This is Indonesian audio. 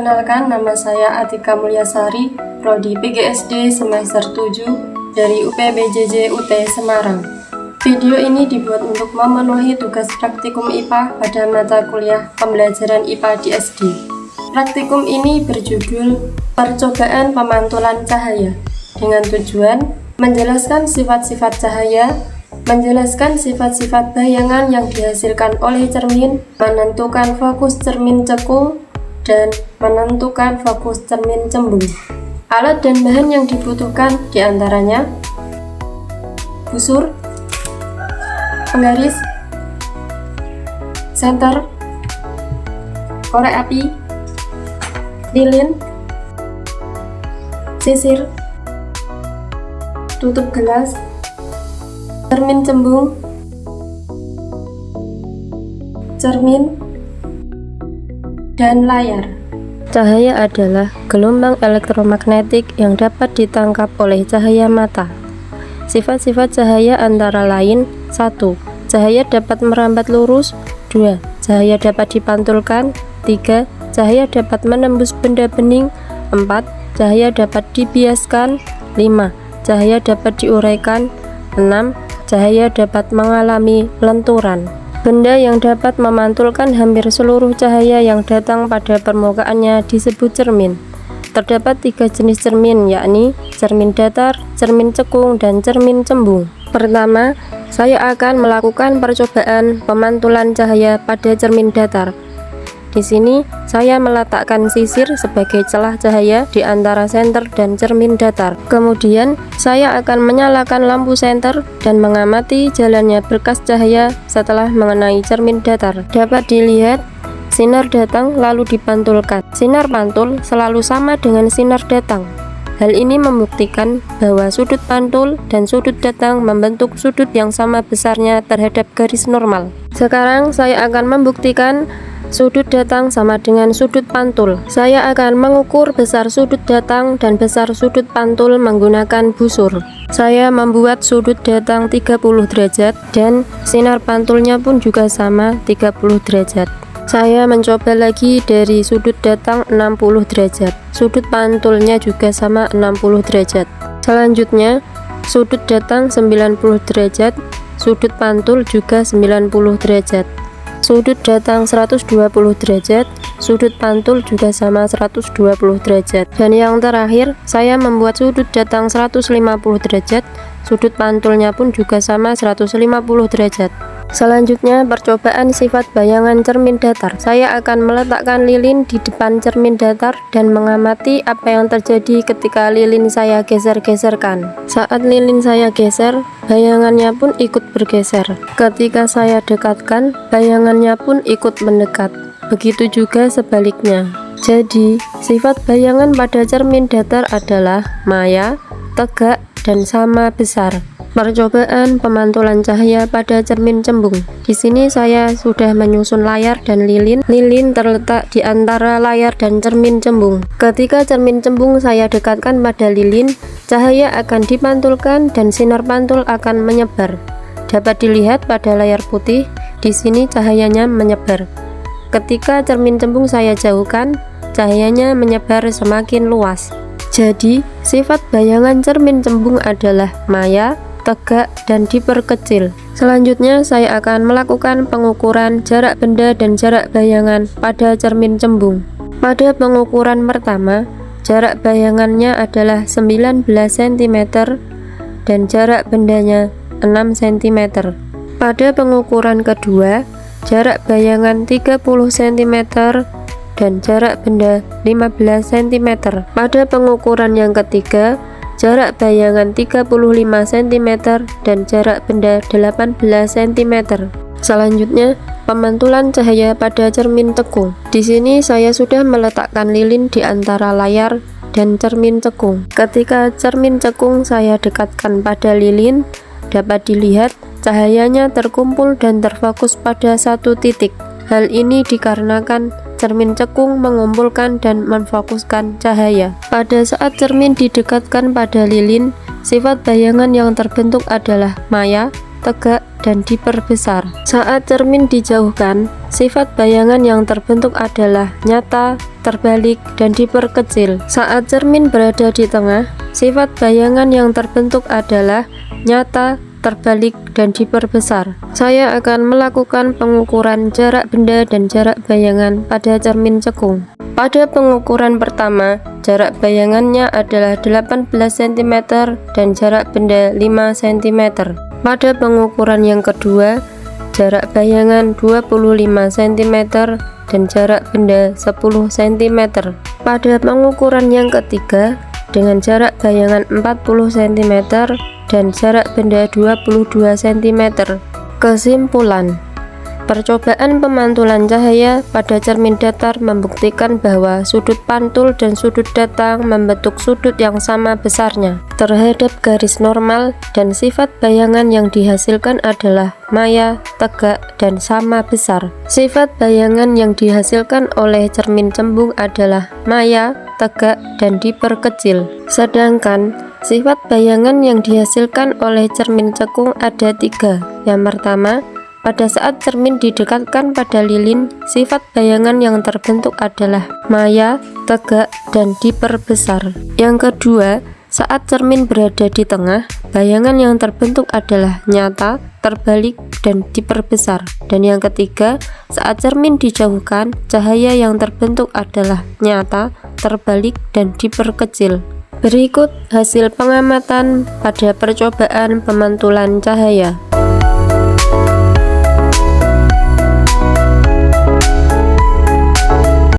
Perkenalkan, nama saya Atika Mulyasari, Prodi PGSD semester 7 dari UPBJJ UT Semarang. Video ini dibuat untuk memenuhi tugas praktikum IPA pada mata kuliah pembelajaran IPA di SD. Praktikum ini berjudul Percobaan Pemantulan Cahaya dengan tujuan menjelaskan sifat-sifat cahaya, menjelaskan sifat-sifat bayangan yang dihasilkan oleh cermin, menentukan fokus cermin cekung, dan menentukan fokus cermin cembung. Alat dan bahan yang dibutuhkan diantaranya busur, penggaris, senter, korek api, lilin, sisir, tutup gelas, cermin cembung, cermin, dan layar. Cahaya adalah gelombang elektromagnetik yang dapat ditangkap oleh cahaya mata. Sifat-sifat cahaya antara lain: 1. Cahaya dapat merambat lurus. 2. Cahaya dapat dipantulkan. 3. Cahaya dapat menembus benda bening. 4. Cahaya dapat dibiaskan. 5. Cahaya dapat diuraikan. 6. Cahaya dapat mengalami lenturan. Benda yang dapat memantulkan hampir seluruh cahaya yang datang pada permukaannya disebut cermin. Terdapat 3 jenis cermin, yakni cermin datar, cermin cekung, dan cermin cembung. Pertama, saya akan melakukan percobaan pemantulan cahaya pada cermin datar. Di sini, saya meletakkan sisir sebagai celah cahaya di antara senter dan cermin datar. Kemudian, saya akan menyalakan lampu senter dan mengamati jalannya berkas cahaya setelah mengenai cermin datar. Dapat dilihat, sinar datang lalu dipantulkan. Sinar pantul selalu sama dengan sinar datang. Hal ini membuktikan bahwa sudut pantul dan sudut datang membentuk sudut yang sama besarnya terhadap garis normal. Sekarang, saya akan membuktikan sudut datang sama dengan sudut pantul. Saya akan mengukur besar sudut datang dan besar sudut pantul menggunakan busur. Saya membuat sudut datang 30 derajat dan sinar pantulnya pun juga sama 30 derajat. Saya mencoba lagi dari sudut datang 60 derajat. Sudut pantulnya juga sama 60 derajat. Selanjutnya, sudut datang 90 derajat, sudut pantul juga 90 derajat. Sudut datang 120 derajat, sudut pantul juga sama 120 derajat. Dan yang terakhir, saya membuat sudut datang 150 derajat, sudut pantulnya pun juga sama 150 derajat. Selanjutnya, percobaan sifat bayangan cermin datar. Saya akan meletakkan lilin di depan cermin datar dan mengamati apa yang terjadi ketika lilin saya geser-geserkan. Saat lilin saya geser, bayangannya pun ikut bergeser. Ketika saya dekatkan, bayangannya pun ikut mendekat. Begitu juga sebaliknya. Jadi, sifat bayangan pada cermin datar adalah maya, tegak, dan sama besar. Percobaan pemantulan cahaya pada cermin cembung. Di sini saya sudah menyusun layar dan lilin. Lilin terletak di antara layar dan cermin cembung. Ketika cermin cembung saya dekatkan pada lilin, cahaya akan dipantulkan dan sinar pantul akan menyebar. Dapat dilihat pada layar putih, di sini cahayanya menyebar. Ketika cermin cembung saya jauhkan, cahayanya menyebar semakin luas. Jadi, sifat bayangan cermin cembung adalah maya, tegak, dan diperkecil. Selanjutnya, saya akan melakukan pengukuran jarak benda dan jarak bayangan pada cermin cembung. Pada pengukuran pertama, jarak bayangannya adalah 19 cm dan jarak bendanya 6 cm. Pada pengukuran kedua, jarak bayangan 30 cm dan jarak benda 15 cm. Pada pengukuran yang ketiga, jarak bayangan 35 cm dan jarak benda 18 cm. Selanjutnya, pemantulan cahaya pada cermin cekung. Di sini saya sudah meletakkan lilin di antara layar dan cermin cekung. Ketika cermin cekung saya dekatkan pada lilin, dapat dilihat cahayanya terkumpul dan terfokus pada satu titik. Hal ini dikarenakan cermin cekung mengumpulkan dan memfokuskan cahaya. Pada saat cermin didekatkan pada lilin, sifat bayangan yang terbentuk adalah maya, tegak, dan diperbesar. Saat cermin dijauhkan, sifat bayangan yang terbentuk adalah nyata, terbalik, dan diperkecil. Saat cermin berada di tengah, sifat bayangan yang terbentuk adalah nyata, terbalik, dan diperbesar. Saya akan melakukan pengukuran jarak benda dan jarak bayangan pada cermin cekung. Pada pengukuran pertama, jarak bayangannya adalah 18 cm dan jarak benda 5 cm. Pada pengukuran yang kedua, jarak bayangan 25 cm dan jarak benda 10 cm. Pada pengukuran yang ketiga, dengan jarak bayangan 40 cm dan jarak benda 22 cm. Kesimpulan, percobaan pemantulan cahaya pada cermin datar membuktikan bahwa sudut pantul dan sudut datang membentuk sudut yang sama besarnya terhadap garis normal, dan sifat bayangan yang dihasilkan adalah maya, tegak, dan sama besar. Sifat bayangan yang dihasilkan oleh cermin cembung adalah maya, tegak, dan diperkecil. Sedangkan sifat bayangan yang dihasilkan oleh cermin cekung ada 3. Yang pertama, pada saat cermin didekatkan pada lilin, sifat bayangan yang terbentuk adalah maya, tegak, dan diperbesar. Yang kedua, saat cermin berada di tengah, bayangan yang terbentuk adalah nyata, terbalik, dan diperbesar. Dan yang ketiga, saat cermin dijauhkan, cahaya yang terbentuk adalah nyata, terbalik, dan diperkecil. Berikut hasil pengamatan pada percobaan pemantulan cahaya.